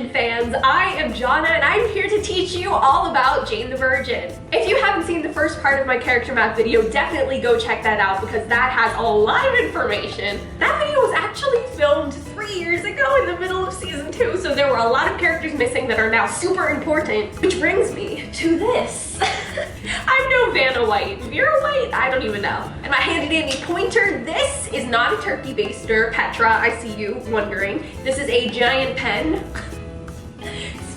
Virgin fans, I am Jonna and I'm here to teach you all about Jane the Virgin. If you haven't seen the first part of my character map video, definitely go check that out because that has a lot of information. That video was actually filmed 3 years ago in the middle of season 2, so there were a lot of characters missing that are now super important, which brings me to this. I'm no Vanna White. Vera White? I don't even know. And my handy dandy pointer, this is not a turkey baster, Petra, I see you wondering. This is a giant pen.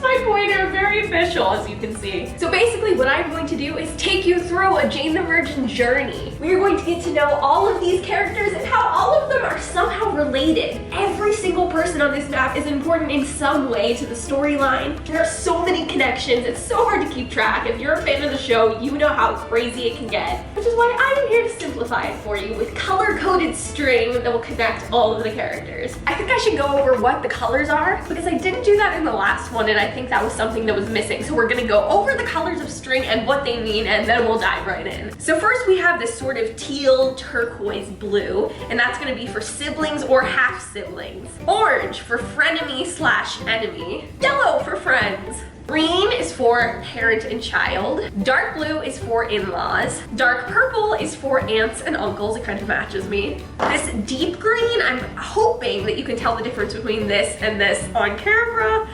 My pointer, very official as you can see. So basically what I'm going to do is take you through a Jane the Virgin journey. We are going to get to know all of these characters and how all of them are somehow related. Every single person on this map is important in some way to the storyline. There are so many connections, it's so hard to keep track. If you're a fan of the show, you know how crazy it can get. Which is why I am here to simplify it for you with color-coded string that will connect all of the characters. I think I should go over what the colors are because I didn't do that in the last one and I think that was something that was missing. So we're gonna go over the colors of string and what they mean and then we'll dive right in. So first we have this sort of teal turquoise blue and that's gonna be for siblings or half siblings. Orange for frenemy / enemy. Yellow for friends. Green is for parent and child. Dark blue is for in-laws. Dark purple is for aunts and uncles. It kind of matches me. This deep green, I'm hoping that you can tell the difference between this and this on camera.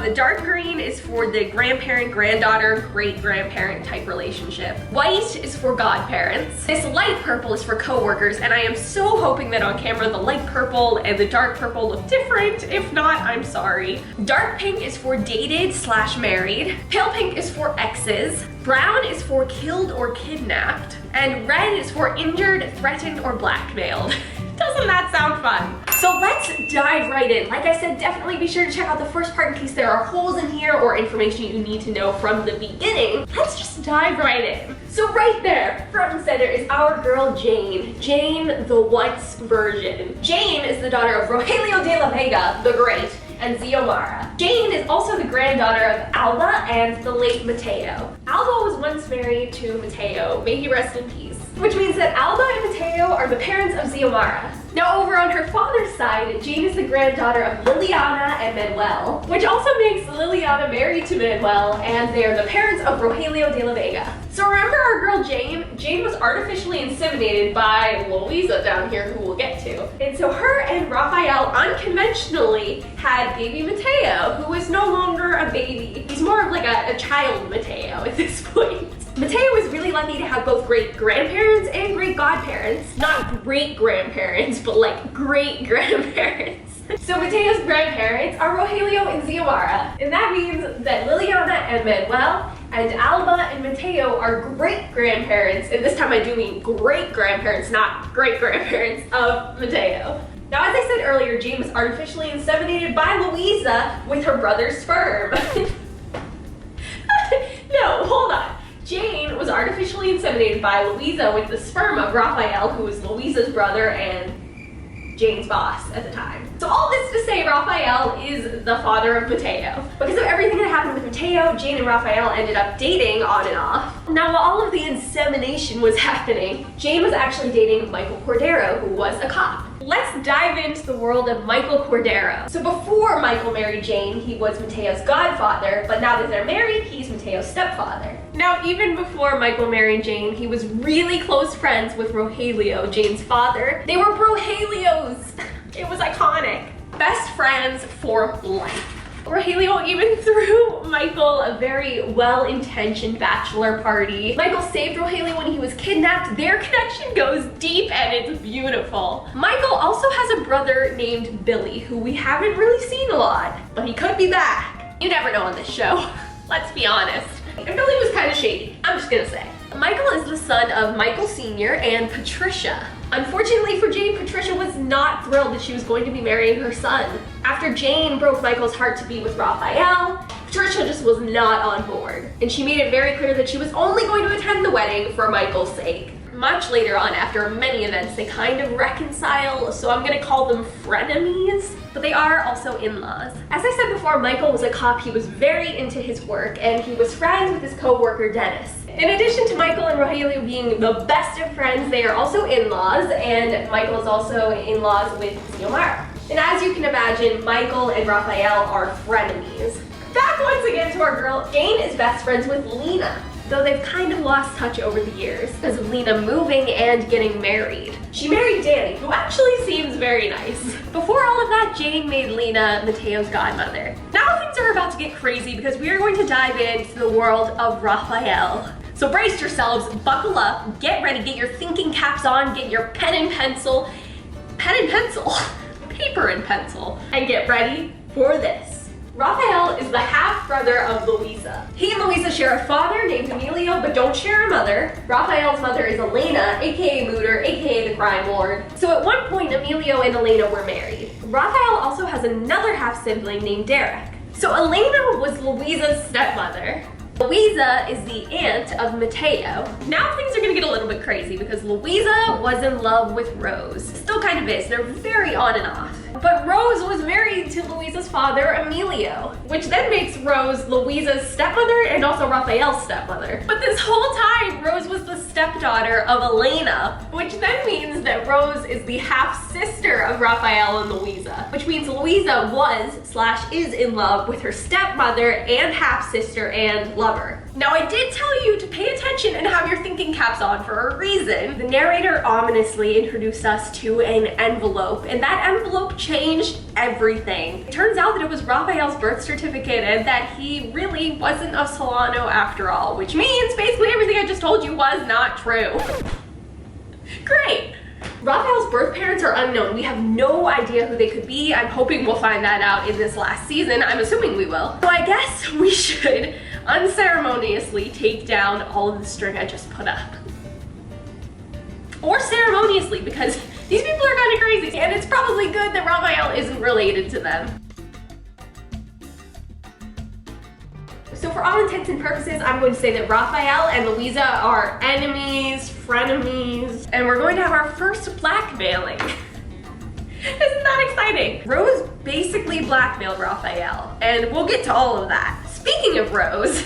The dark green is for the grandparent, granddaughter, great-grandparent type relationship. White is for godparents. This light purple is for co-workers, and I am so hoping that on camera the light purple and the dark purple look different. If not, I'm sorry. Dark pink is for dated / married. Pale pink is for exes. Brown is for killed or kidnapped. And red is for injured, threatened, or blackmailed. Doesn't that sound fun? So let's dive right in. Like I said, definitely be sure to check out the first part in case there are holes in here or information you need to know from the beginning. Let's just dive right in. So right there, front and center, is our girl Jane. Jane the once virgin. Jane is the daughter of Rogelio de la Vega, the Great, and Xiomara. Jane is also the granddaughter of Alba and the late Mateo. Alba was once married to Mateo, may he rest in peace. Which means that Alba and Mateo are the parents of Xiomara. Now over on her father's side, Jane is the granddaughter of Liliana and Manuel, which also makes Liliana married to Manuel, and they are the parents of Rogelio de la Vega. So remember our girl Jane? Jane was artificially inseminated by Luisa down here, who we'll get to. And so her and Rafael unconventionally had baby Mateo, who is no longer a baby. He's more of like a child Mateo at this point. Mateo was really lucky to have both great-grandparents and great-godparents. Not great-grandparents, but like great-grandparents. So Mateo's grandparents are Rogelio and Xiomara. And that means that Liliana and Manuel and Alba and Mateo are great-grandparents, and this time I do mean great-grandparents, not great-grandparents of Mateo. Now, as I said earlier, Jane was artificially inseminated by Luisa with her brother's sperm. No, hold on. Jane was artificially inseminated by Luisa with the sperm of Rafael, who was Luisa's brother and Jane's boss at the time. So all this to say, Rafael is the father of Mateo. Because of everything that happened with Mateo, Jane and Rafael ended up dating on and off. Now, while all of the insemination was happening, Jane was actually dating Michael Cordero, who was a cop. Let's dive into the world of Michael Cordero. So before Michael married Jane, he was Mateo's godfather, but now that they're married, he's Mateo's stepfather. Now, even before Michael married Jane, he was really close friends with Rogelio, Jane's father. They were Brogelios. It was iconic. Best friends for life. Rogelio even threw Michael a very well-intentioned bachelor party. Michael saved Rogelio when he was kidnapped. Their connection goes deep and it's beautiful. Michael also has a brother named Billy, who we haven't really seen a lot, but he could be back. You never know on this show. Let's be honest. And Billy was kind of shady, I'm just gonna say. Michael is the son of Michael Sr. and Patricia. Unfortunately for Jane, Patricia was not thrilled that she was going to be marrying her son. After Jane broke Michael's heart to be with Rafael, Patricia just was not on board. And she made it very clear that she was only going to attend the wedding for Michael's sake. Much later on, after many events, they kind of reconcile, so I'm gonna call them frenemies, but they are also in-laws. As I said before, Michael was a cop. He was very into his work, and he was friends with his co-worker, Dennis. In addition to Michael and Rogelio being the best of friends, they are also in-laws, and Michael is also in-laws with Xiomara. And as you can imagine, Michael and Rafael are frenemies. Back once again to our girl, Jane is best friends with Lena, though they've kind of lost touch over the years because of Lena moving and getting married. She married Danny, who actually seems very nice. Before all of that, Jane made Lena Mateo's godmother. Now things are about to get crazy because we are going to dive into the world of Rafael. So brace yourselves, buckle up, get ready, get your thinking caps on, get your pen and pencil, paper and pencil, and get ready for this. Rafael is the half-brother of Luisa. He and Luisa share a father named Emilio, but don't share a mother. Rafael's mother is Elena, aka Mooter, aka the crime lord. So at one point, Emilio and Elena were married. Rafael also has another half-sibling named Derek. So Elena was Luisa's stepmother. Luisa is the aunt of Mateo. Now things are gonna get a little bit crazy because Luisa was in love with Rose. Still kind of is, they're very on and off. But Rose was married to Luisa's father, Emilio, which then makes Rose Luisa's stepmother and also Rafael's stepmother. But this whole time, Rose was the stepdaughter of Elena, which then means that Rose is the half-sister of Rafael and Luisa, which means Luisa was/is in love with her stepmother and half-sister and lover. Now I did tell you to pay attention and have your thinking caps on for a reason. The narrator ominously introduced us to an envelope, and that envelope changed everything. It turns out that it was Rafael's birth certificate and that he really wasn't a Solano after all, which means basically everything I just told you was not true. Great. Rafael's birth parents are unknown. We have no idea who they could be. I'm hoping we'll find that out in this last season. I'm assuming we will. So I guess we should unceremoniously take down all of the string I just put up. Or ceremoniously, because these people are kind of crazy, and it's probably good that Rafael isn't related to them. So for all intents and purposes, I'm going to say that Rafael and Luisa are enemies, frenemies, and we're going to have our first blackmailing. Isn't that exciting? Rose basically blackmailed Rafael, and we'll get to all of that. Speaking of Rose,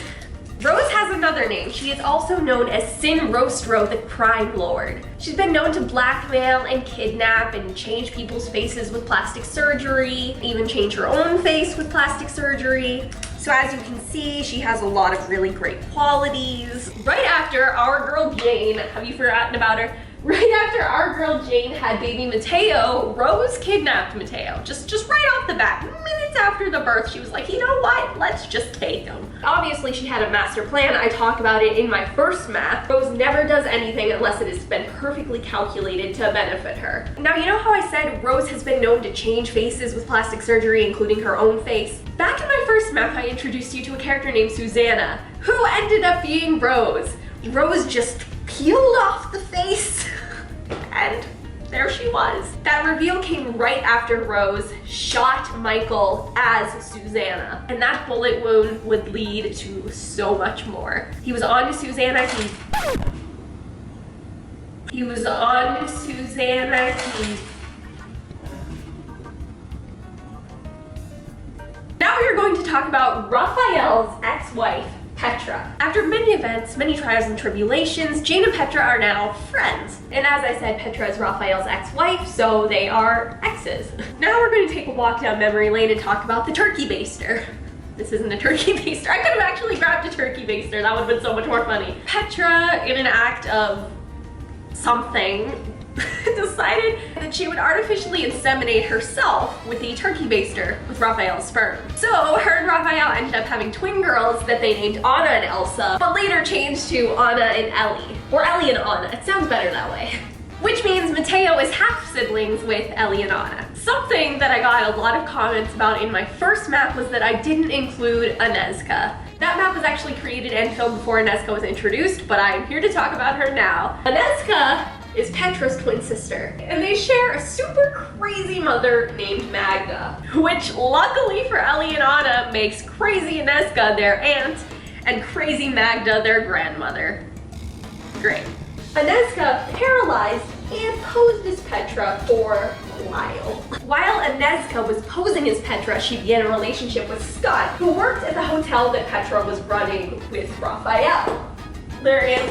Rose has another name. She is also known as Sin Rostro, the crime lord. She's been known to blackmail and kidnap and change people's faces with plastic surgery, even change her own face with plastic surgery. So as you can see, she has a lot of really great qualities. Right after our girl Jane, have you forgotten about her? Right after our girl Jane had baby Mateo, Rose kidnapped Mateo. Just right off the bat, minutes after the birth, she was like, you know what? Let's just take him. Obviously, she had a master plan. I talk about it in my first map. Rose never does anything unless it has been perfectly calculated to benefit her. Now, you know how I said Rose has been known to change faces with plastic surgery, including her own face? Back in my first map, I introduced you to a character named Susanna, who ended up being Rose. Rose just peeled off the face, and there she was. That reveal came right after Rose shot Michael as Susanna, and that bullet wound would lead to so much more. He was on to Susanna, he was on to Susanna, Now we are going to talk about Rafael's ex-wife, Petra. After many events, many trials and tribulations, Jane and Petra are now friends. And as I said, Petra is Rafael's ex-wife, so they are exes. Now we're going to take a walk down memory lane and talk about the turkey baster. This isn't a turkey baster. I could have actually grabbed a turkey baster. That would have been so much more funny. Petra, in an act of something, decided that she would artificially inseminate herself with the turkey baster with Rafael's sperm. So her and Rafael ended up having twin girls that they named Anna and Elsa, but later changed to Anna and Ellie. Or Ellie and Anna, it sounds better that way. Which means Mateo is half siblings with Ellie and Anna. Something that I got a lot of comments about in my first map was that I didn't include Inezka. That map was actually created and filmed before Inezka was introduced, but I'm here to talk about her now. Inezka is Petra's twin sister, and they share a super crazy mother named Magda, which luckily for Ellie and Anna makes crazy Inezka their aunt and crazy Magda their grandmother. Great. Inezka paralyzed and posed as Petra for a while. While Inezka was posing as Petra, she began a relationship with Scott, who worked at the hotel that Petra was running with Rafael. There is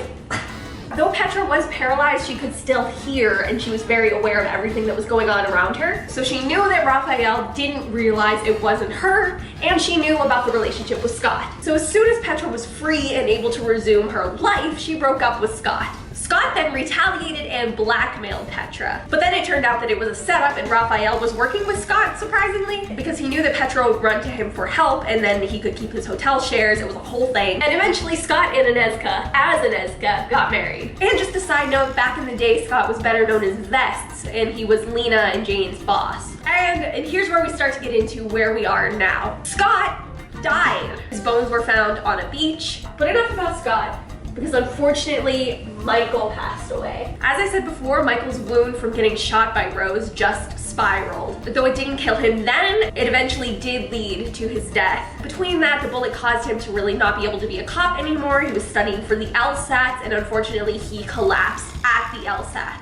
Though Petra was paralyzed, she could still hear and she was very aware of everything that was going on around her. So she knew that Rafael didn't realize it wasn't her, and she knew about the relationship with Scott. So as soon as Petra was free and able to resume her life, she broke up with Scott. Scott then retaliated and blackmailed Petra. But then it turned out that it was a setup and Rafael was working with Scott, surprisingly, because he knew that Petra would run to him for help and then he could keep his hotel shares. It was a whole thing. And eventually Scott and Inezka got married. And just a side note, back in the day, Scott was better known as Vests, and he was Lena and Jane's boss. And here's where we start to get into where we are now. Scott died. His bones were found on a beach. But enough about Scott, because unfortunately, Michael passed away. As I said before, Michael's wound from getting shot by Rose just spiraled. Though it didn't kill him then, it eventually did lead to his death. Between that, the bullet caused him to really not be able to be a cop anymore. He was studying for the LSATs, and unfortunately, he collapsed at the LSATs.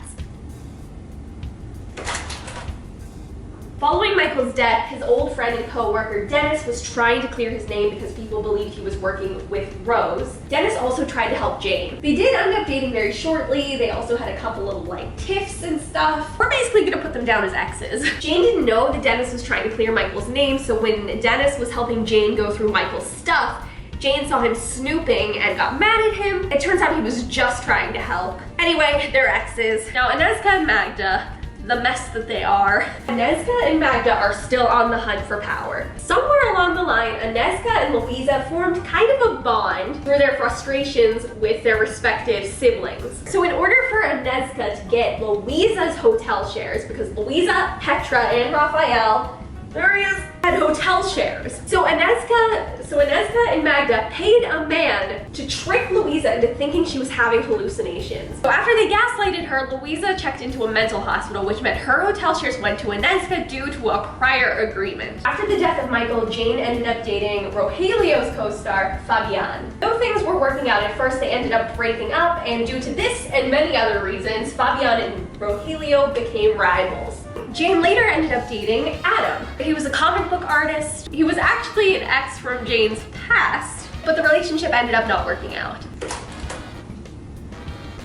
Following Michael's death, his old friend and co-worker Dennis was trying to clear his name because people believed he was working with Rose. Dennis also tried to help Jane. They did end up dating very shortly. They also had a couple of like tiffs and stuff. We're basically gonna put them down as exes. Jane didn't know that Dennis was trying to clear Michael's name, so when Dennis was helping Jane go through Michael's stuff, Jane saw him snooping and got mad at him. It turns out he was just trying to help. Anyway, they're exes. Now Inezka and Magda, the mess that they are. Inezka and Magda are still on the hunt for power. Somewhere along the line, Inezka and Louisa formed kind of a bond through their frustrations with their respective siblings. So in order for Inezka to get Louisa's hotel shares, because Louisa, Petra, and Rafael, there he is, had hotel shares. So Inezka and Magda paid a man to trick Louisa into thinking she was having hallucinations. So after they gaslighted her, Louisa checked into a mental hospital, which meant her hotel shares went to Inezka due to a prior agreement. After the death of Michael, Jane ended up dating Rogelio's co-star, Fabian. Though things were working out at first, they ended up breaking up, and due to this and many other reasons, Fabian and Rogelio became rivals. Jane later ended up dating Adam. He was a comic book artist. He was actually an ex from Jane's past, but the relationship ended up not working out.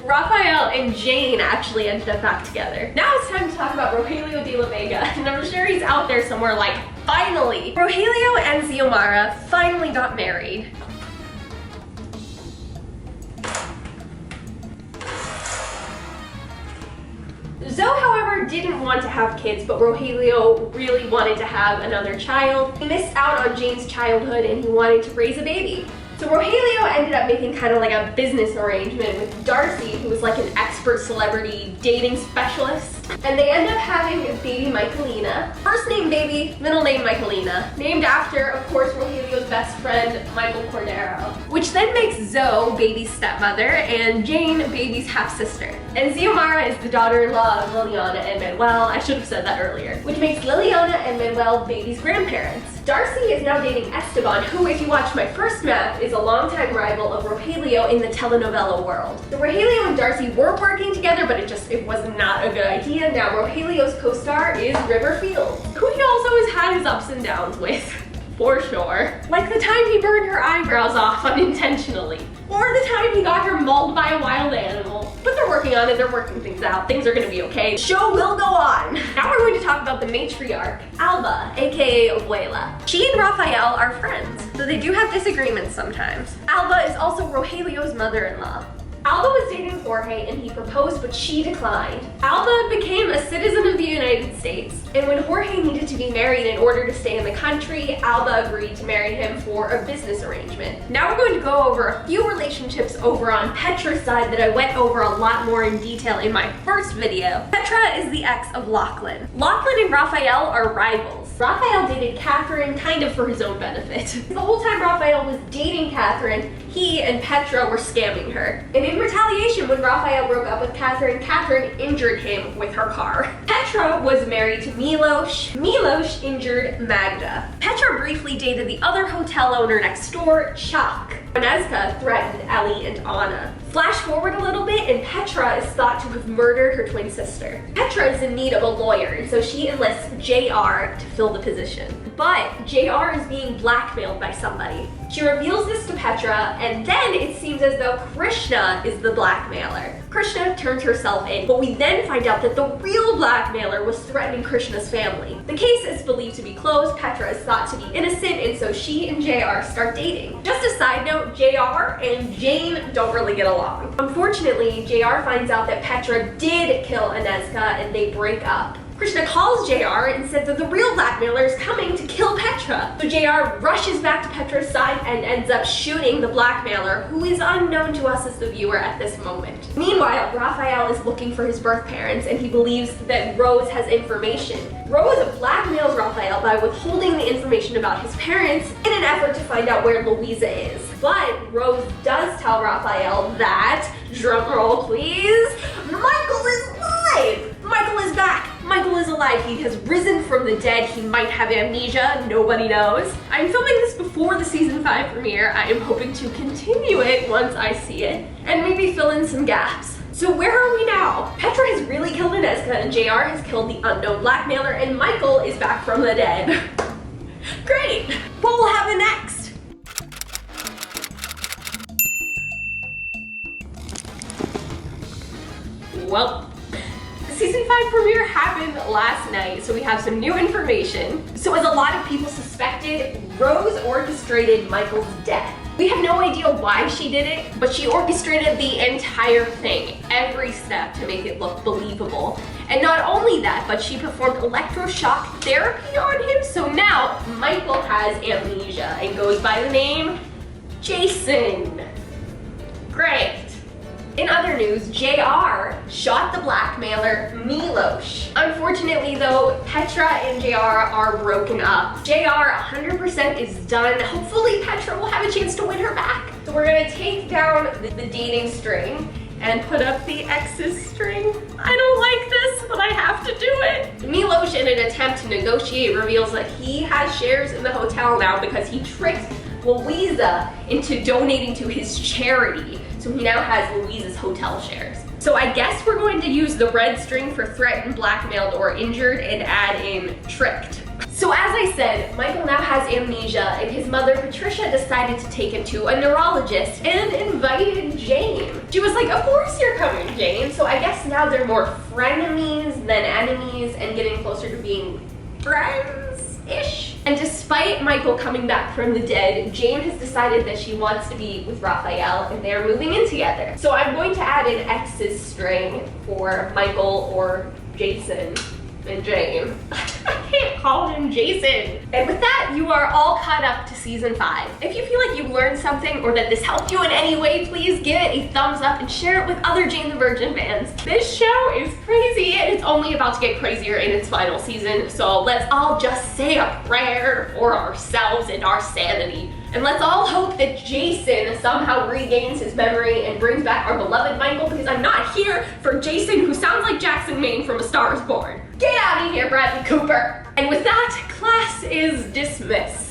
Rafael and Jane actually ended up back together. Now it's time to talk about Rogelio de la Vega, and I'm sure he's out there somewhere like, finally! Rogelio and Xiomara finally got married. Zoe, however, didn't want to have kids, but Rogelio really wanted to have another child. He missed out on Jane's childhood and he wanted to raise a baby. So Rogelio ended up making kind of like a business arrangement with Darcy, who was like an expert celebrity dating specialist. And they end up having baby Michaelina. First name baby, middle name Michaelina. Named after, of course, Rogelio's best friend, Michael Cordero. Which then makes Zoe baby's stepmother and Jane baby's half-sister. And Xiomara is the daughter-in-law of Liliana and Manuel. I should have said that earlier. Which makes Liliana and Manuel baby's grandparents. Darcy is now dating Esteban, who, if you watch my first map, is a longtime rival of Rogelio in the telenovela world. So Rogelio and Darcy were working together, but it was not a good idea. Now Rogelio's co-star is River Fields, who he also has had his ups and downs with, for sure. Like the time he burned her eyebrows off unintentionally, or the time he got her mauled by a wild animal. But they're working on it, they're working things out, things are gonna be okay. The show will go on. Now we're going to talk about the matriarch, Alba, aka Abuela. She and Rafael are friends, so they do have disagreements sometimes. Alba is also Rogelio's mother-in-law. Alba was dating Jorge and he proposed, but she declined. Alba became a citizen of the United States, and when Jorge needed to be married in order to stay in the country, Alba agreed to marry him for a business arrangement. Now we're going to go over a few relationships over on Petra's side that I went over a lot more in detail in my first video. Petra is the ex of Lachlan. Lachlan and Rafael are rivals. Rafael dated Catherine kind of for his own benefit. The whole time Rafael was dating Catherine, he and Petra were scamming her. And in retaliation, when Rafael broke up with Catherine, Catherine injured him with her car. Petra was married to Milos. Milos injured Magda. Petra briefly dated the other hotel owner next door, Chuck. Inezka threatened Ellie and Anna. Flash forward a little bit, and Petra is thought to have murdered her twin sister. Petra is in need of a lawyer, and so she enlists JR to fill the position. But JR is being blackmailed by somebody. She reveals this to Petra, and then it seems as though Krishna is the blackmailer. Krishna turns herself in, but we then find out that the real blackmailer was threatening Krishna's family. The case is believed to be closed, Petra is thought to be innocent, and so she and JR start dating. Just a side note, JR and Jane don't really get along. Unfortunately, JR finds out that Petra did kill Aneska, and they break up. Krishna calls JR and says that the real blackmailer is coming to kill Petra. So JR rushes back to Petra's side and ends up shooting the blackmailer, who is unknown to us as the viewer at this moment. Meanwhile, Rafael is looking for his birth parents, and he believes that Rose has information. Rose blackmails Rafael by withholding the information about his parents in an effort to find out where Louisa is. But Rose does tell Rafael that, drumroll please, Michael is alive! Michael is back! Michael is alive. He has risen from the dead. He might have amnesia. Nobody knows. I'm filming this before the season 5 premiere. I am hoping to continue it once I see it and maybe fill in some gaps. So where are we now? Petra has really killed Aneska, and JR has killed the unknown blackmailer, and Michael is back from the dead. Great! What will happen next? Well, Season 5 premiere happened last night, so we have some new information. So as a lot of people suspected, Rose orchestrated Michael's death. We have no idea why she did it, but she orchestrated the entire thing, every step, to make it look believable. And not only that, but she performed electroshock therapy on him, so now Michael has amnesia and goes by the name Jason. Great. In other news, JR shot the blackmailer, Milos. Unfortunately though, Petra and JR are broken up. JR 100% is done. Hopefully Petra will have a chance to win her back. So we're gonna take down the dating string and put up the ex's string. I don't like this, but I have to do it. Milos, in an attempt to negotiate, reveals that he has shares in the hotel now because he tricked Louisa into donating to his charity. So he now has Louisa's hotel shares. So I guess we're going to use the red string for threatened, blackmailed, or injured and add in tricked. So as I said, Michael now has amnesia, and his mother Patricia decided to take him to a neurologist and invited Jane. She was like, of course you're coming, Jane. So I guess now they're more frenemies than enemies and getting closer to being friends-ish. And despite Michael coming back from the dead, Jane has decided that she wants to be with Rafael, and they're moving in together. So I'm going to add an X's string for Michael or Jason and Jane. I can't call him Jason. And with that, you are all caught up to season 5. If you feel like you learned something or that this helped you in any way, please give it a thumbs up and share it with other Jane the Virgin fans. This show is crazy, and it's only about to get crazier in its final season, so let's all just say a prayer for ourselves and our sanity. And let's all hope that Jason somehow regains his memory and brings back our beloved Michael, because I'm not here for Jason, who sounds like Jackson Maine from A Star is Born. Get out of here, Bradley Cooper! And with that, class is dismissed.